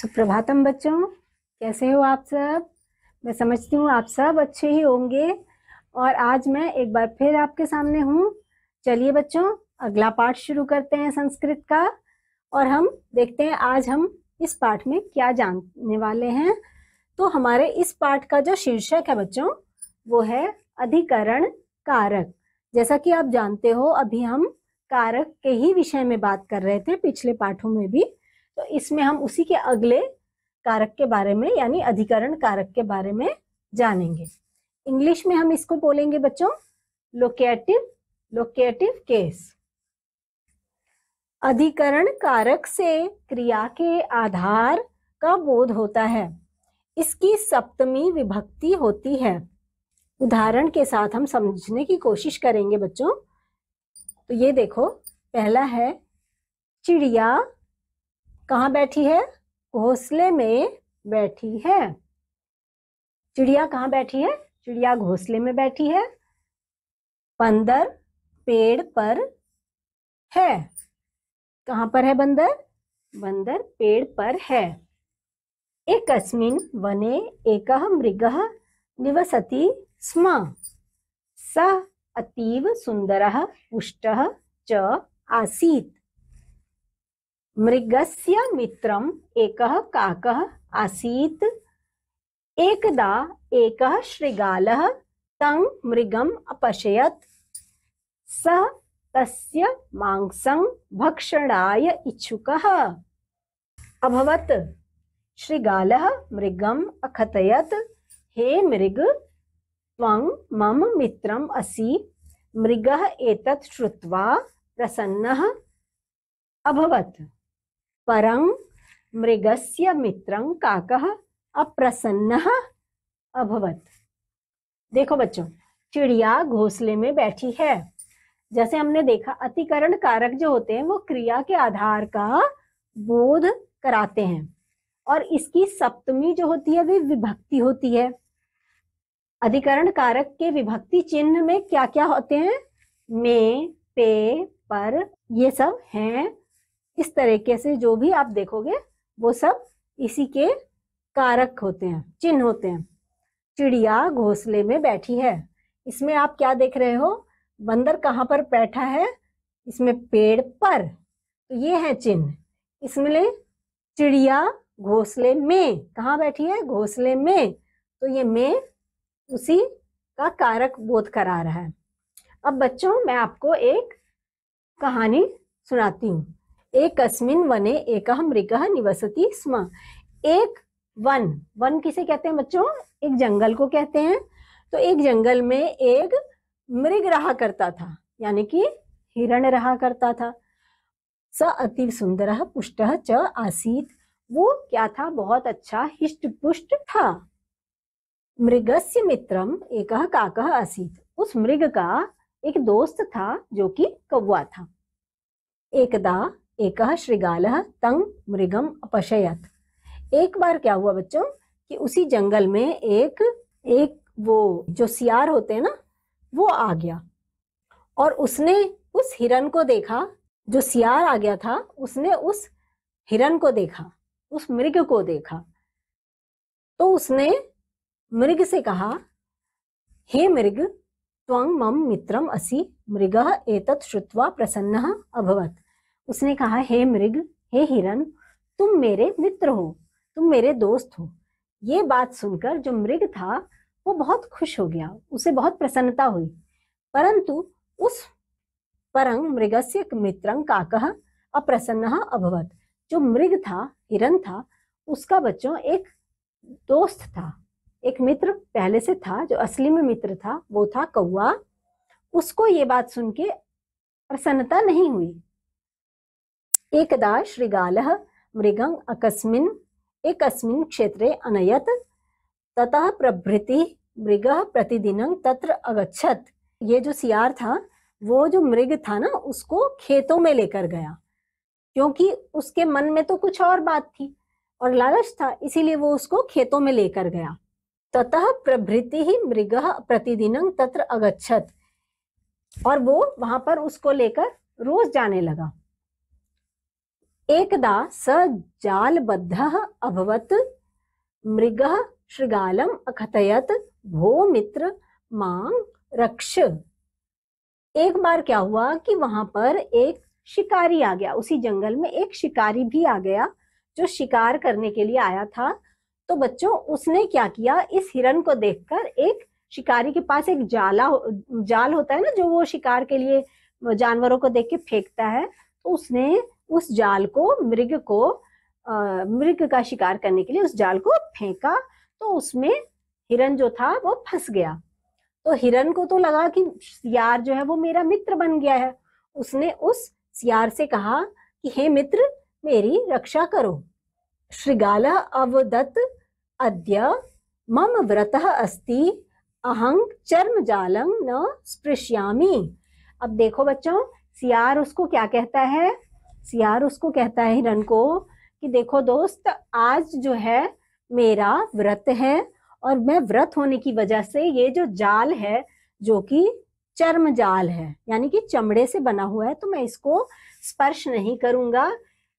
सुप्रभातम बच्चों, कैसे हो आप सब। मैं समझती हूँ आप सब अच्छे ही होंगे और आज मैं एक बार फिर आपके सामने हूँ। चलिए बच्चों, अगला पाठ शुरू करते हैं संस्कृत का और हम देखते हैं आज हम इस पाठ में क्या जानने वाले हैं। तो हमारे इस पाठ का जो शीर्षक है बच्चों वो है अधिकरण कारक। जैसा कि आप जानते हो अभी हम कारक के ही विषय में बात कर रहे थे पिछले पाठों में भी, तो इसमें हम उसी के अगले कारक के बारे में यानी अधिकरण कारक के बारे में जानेंगे। इंग्लिश में हम इसको बोलेंगे बच्चों लोकेटिव केस। अधिकरण कारक से क्रिया के आधार का बोध होता है। इसकी सप्तमी विभक्ति होती है। उदाहरण के साथ हम समझने की कोशिश करेंगे बच्चों। तो ये देखो, पहला है चिड़िया कहाँ बैठी है? घोंसले में बैठी है। चिड़िया कहाँ बैठी है? चिड़िया घोंसले में बैठी है। बंदर पेड़ पर है। कहाँ पर है बंदर? बंदर पेड़ पर है। एकस्मिन् वने एकः मृगः निवसति स्म। सः अतीव सुन्दरः पुष्टः च आसीत्। मृगस्य मित्रम् एकः काकः आसीत्। एकदा एकः शृगालः तं मृगम् अपश्यत्। सः तस्य मांसं भक्षणाय इच्छुकः अभवत्। शृगालः मृगम् अकथयत्, हे मृग, त्वं मम मित्रम् असि। मृगः एतत् श्रुत्वा प्रसन्नः अभवत्। परं मृगस्य मित्रं काकः अप्रसन्नः अभवत्। देखो बच्चों, चिड़िया घोंसले में बैठी है। जैसे हमने देखा अतिकरण कारक जो होते हैं वो क्रिया के आधार का बोध कराते हैं और इसकी सप्तमी जो होती है वे विभक्ति होती है। अधिकरण कारक के विभक्ति चिन्ह में क्या क्या होते हैं? में, पे, पर, ये सब हैं। इस तरीके से जो भी आप देखोगे वो सब इसी के कारक होते हैं, चिन्ह होते हैं। चिड़िया घोंसले में बैठी है, इसमें आप क्या देख रहे हो? बंदर कहाँ पर बैठा है? इसमें पेड़ पर, तो ये है चिन्ह। इसमें चिड़िया घोंसले में कहाँ बैठी है? घोंसले में, तो ये में उसी का कारक बोध करा रहा है। अब बच्चों मैं आपको एक कहानी सुनाती हूँ। एकस्मिन् वने एकः मृगः निवसति स्म। एक वन किसे कहते हैं बच्चों? एक जंगल को कहते हैं। तो एक जंगल में एक मृग रहा करता था, यानी कि हिरण रहा करता था। स अतीव सुंदरः पुष्टः च आसीत्। वो क्या था? बहुत अच्छा हिष्ट पुष्ट था। मृगस्य मित्रम एकः काकः आसीत्। उस मृग का एक दोस्त था जो कि कौवा था। एकदा एकः शृगालः तं मृगम अपश्यत्। एक बार क्या हुआ बच्चों कि उसी जंगल में एक वो जो सियार होते हैं ना, वो आ गया और उसने उस हिरन को देखा। जो सियार आ गया था उसने उस हिरन को देखा, उस मृग को देखा। तो उसने मृग से कहा, हे मृग, त्वं मम मित्रम असि। मृगः एतत् श्रुत्वा प्रसन्नः अभवत्। उसने कहा, हे मृग, हे हिरन, तुम मेरे मित्र हो, तुम मेरे दोस्त हो। ये बात सुनकर जो मृग था वो बहुत खुश हो गया, उसे बहुत प्रसन्नता हुई। परंतु उस परं मृगस्य मित्रं काकः अप्रसन्नः अभवत्। जो मृग था, हिरन था, उसका बच्चों एक दोस्त था, एक मित्र पहले से था, जो असली में मित्र था वो था कौवा। उसको ये बात सुन के प्रसन्नता नहीं हुई। एकदा शृगालः मृगं एकस्मिन् क्षेत्रे अनयत्। ततः प्रभृति मृगः प्रतिदिनं तत्र अगच्छत्। ये जो सियार था वो जो मृग था ना उसको खेतों में लेकर गया, क्योंकि उसके मन में तो कुछ और बात थी और लालच था, इसीलिए वो उसको खेतों में लेकर गया। ततः प्रभृति ही मृगः प्रतिदिनं तत्र अगच्छत्। और वो वहां पर उसको लेकर रोज जाने लगा। एकदा स जालबद्धः अभवत्। मृगः शृगालम् अकथयत्, भो मित्र मां रक्ष। एक बार क्या हुआ कि वहां पर एक शिकारी आ गया, उसी जंगल में एक शिकारी भी आ गया जो शिकार करने के लिए आया था। तो बच्चों उसने क्या किया, इस हिरन को देखकर, एक शिकारी के पास एक जाल होता है ना जो वो शिकार के लिए जानवरों को देख के फेंकता है, तो उसने उस जाल को मृग का शिकार करने के लिए उस जाल को फेंका, तो उसमें हिरन जो था वो फंस गया। तो हिरन को तो लगा कि सियार जो है वो मेरा मित्र बन गया है। उसने उस सियार से कहा कि हे मित्र मेरी रक्षा करो। श्रृगालः अवदत्, अद्य मम व्रतः अस्ति, अहं चर्मजालं न स्पृश्यामि। अब देखो बच्चों, सियार उसको क्या कहता है, सियार उसको कहता है हिरन को कि देखो दोस्त, आज जो है मेरा व्रत है और मैं व्रत होने की वजह से ये जो जाल है जो कि चर्म जाल है यानी कि चमड़े से बना हुआ है, तो मैं इसको स्पर्श नहीं करूंगा,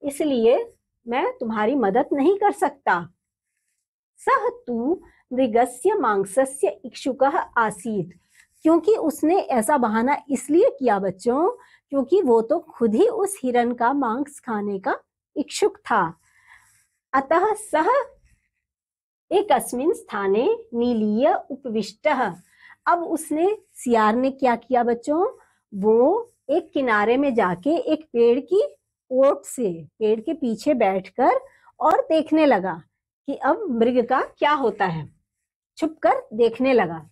इसलिए मैं तुम्हारी मदद नहीं कर सकता। सह तु मृगस्य मांसस्य इक्षुकः आसीत्, क्योंकि उसने ऐसा बहाना इसलिए किया बच्चों क्योंकि वो तो खुद ही उस हिरन का मांस खाने का इच्छुक था। अतः सह एकस्मिन् स्थाने नीलीय उपविष्टः। अब उसने, सियार ने क्या किया बच्चों, वो एक किनारे में जाके एक पेड़ की ओट से, पेड़ के पीछे बैठकर और देखने लगा कि अब मृग का क्या होता है, छुपकर देखने लगा।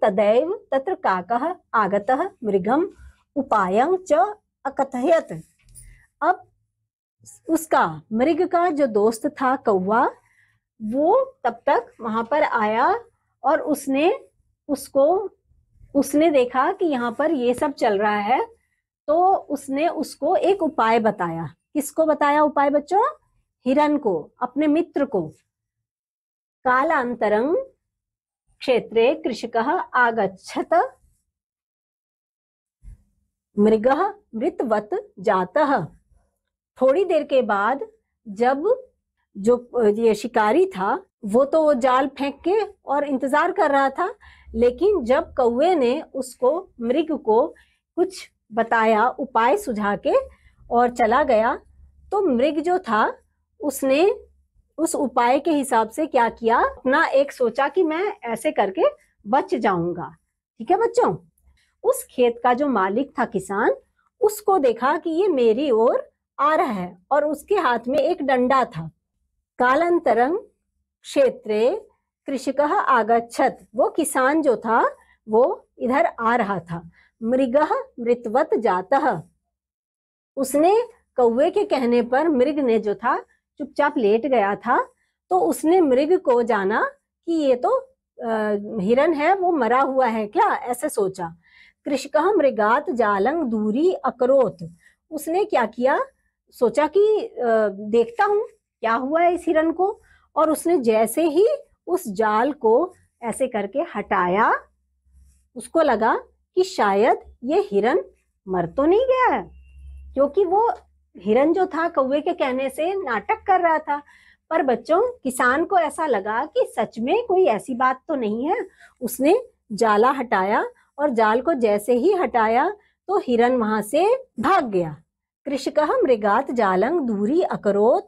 तदैव तत्र काकः आगतः मृगम उपायं च अकथयत्। अब उसका, मृग का जो दोस्त था कौवा, वो तब तक वहां पर आया और उसने देखा कि यहाँ पर ये सब चल रहा है, तो उसने उसको एक उपाय बताया। किसको बताया उपाय बच्चों? हिरन को, अपने मित्र को। कालांतरं क्षेत्रे कृषकः आगच्छत, मृगः मृतवत जातः। थोड़ी देर के बाद जब जो ये शिकारी था वो तो जाल फेंक के और इंतजार कर रहा था, लेकिन जब कौवे ने उसको, मृग को कुछ बताया, उपाय सुझा के और चला गया, तो मृग जो था उसने उस उपाय के हिसाब से क्या किया, अपना एक सोचा कि मैं ऐसे करके बच जाऊंगा। ठीक है बच्चों, उस खेत का जो मालिक था किसान, उसको देखा कि ये मेरी ओर आ रहा है और उसके हाथ में एक डंडा था। कालांतरं क्षेत्रे कृषकः आगच्छत, वो किसान जो था वो इधर आ रहा था। मृगः मृतवत जातः, उसने, कौवे के कहने पर मृग ने जो था चुपचाप लेट गया था, तो उसने मृग को जाना कि ये तो हिरन है, वो मरा हुआ है क्या, ऐसे सोचा। कृषकः मृगात जालं दूरी अकरोत, उसने क्या किया, सोचा कि देखता हूं क्या हुआ है इस हिरन को, और उसने जैसे ही उस जाल को ऐसे करके हटाया, उसको लगा कि शायद ये हिरन मर तो नहीं गया है, क्योंकि वो हिरन जो था कौवे के कहने से नाटक कर रहा था। पर बच्चों, किसान को ऐसा लगा कि सच में कोई ऐसी बात तो नहीं है। उसने जाला हटाया और जाल को जैसे ही हटाया तो हिरन वहां से भाग गया। कृषकः मृगात जालं दूरी अकरोत,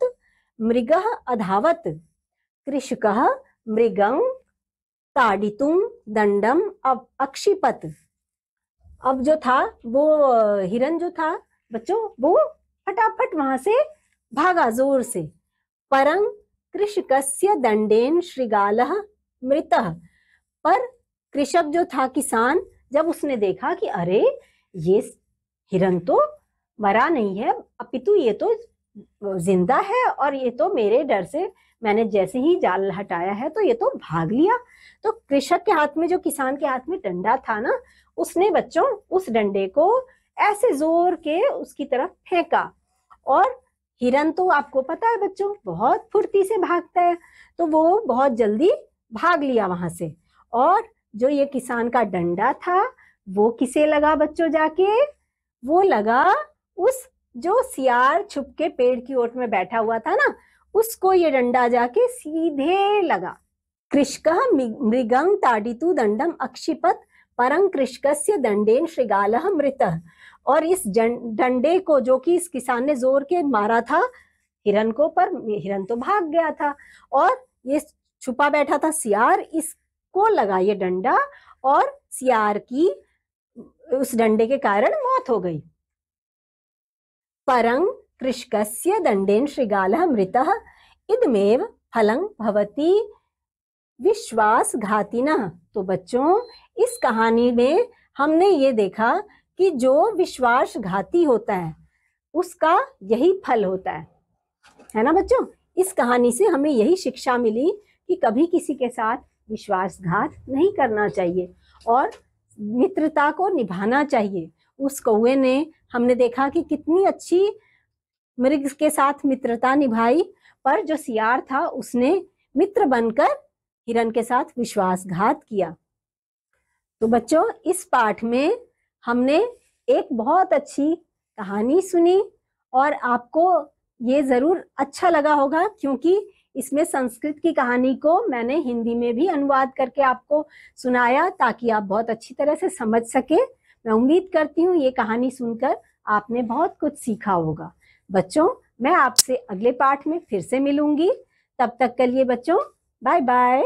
मृगः अधावत, कृषकः मृगं ताडितुं दंडम अक्षिपत। अब जो था वो हिरन जो था बच्चों, वो फटाफट वहां से भागा जोर से। परं कृषकस्य दंडेन श्रृगालः मृतः, पर कृषक जो था किसान, जब उसने देखा कि अरे ये हिरन तो मरा नहीं है, अपितु ये तो जिंदा है और ये तो मेरे डर से, मैंने जैसे ही जाल हटाया है तो ये तो भाग लिया। तो कृषक के हाथ में, जो किसान के हाथ में डंडा था ना, उसने बच्चों उस डंडे को ऐसे जोर के उसकी तरफ फेंका, और हिरन तो आपको पता है बच्चों बहुत फुर्ती से भागता है, तो वो बहुत जल्दी भाग लिया वहां से। और जो ये किसान का डंडा था वो किसे लगा बच्चों, जाके वो लगा उस जो सियार छुप के पेड़ की ओट में बैठा हुआ था ना, उसको ये डंडा जाके सीधे लगा। कृषकः मृगं ताडितु दंडम अक्षिपत परं कृषकस्य दंडेन श्रृगालः मृतः। और इस डंडे को, जो कि इस किसान ने जोर के मारा था हिरन को, पर हिरन तो भाग गया था और ये छुपा बैठा था सियार, इसको लगा ये डंडा और सियार की उस डंडे के कारण मौत हो गई। परं कृषकस्य दंडेन श्रृगालः मृतः इदमेव फलं भवति विश्वासघातिनः। तो बच्चों, इस कहानी में हमने ये देखा कि जो विश्वासघाती होता है उसका यही फल होता है ना बच्चों। इस कहानी से हमें यही शिक्षा मिली कि कभी किसी के साथ विश्वासघात नहीं करना चाहिए और मित्रता को निभाना चाहिए। उस कौवे ने, हमने देखा कि कितनी अच्छी मृग के साथ मित्रता निभाई, पर जो सियार था उसने मित्र बनकर हिरन के साथ विश्वासघात किया। तो बच्चों, इस पाठ में हमने एक बहुत अच्छी कहानी सुनी और आपको ये जरूर अच्छा लगा होगा, क्योंकि इसमें संस्कृत की कहानी को मैंने हिंदी में भी अनुवाद करके आपको सुनाया ताकि आप बहुत अच्छी तरह से समझ सके। मैं उम्मीद करती हूँ ये कहानी सुनकर आपने बहुत कुछ सीखा होगा। बच्चों, मैं आपसे अगले पाठ में फिर से मिलूंगी। तब तक के लिए बच्चों, बाय बाय।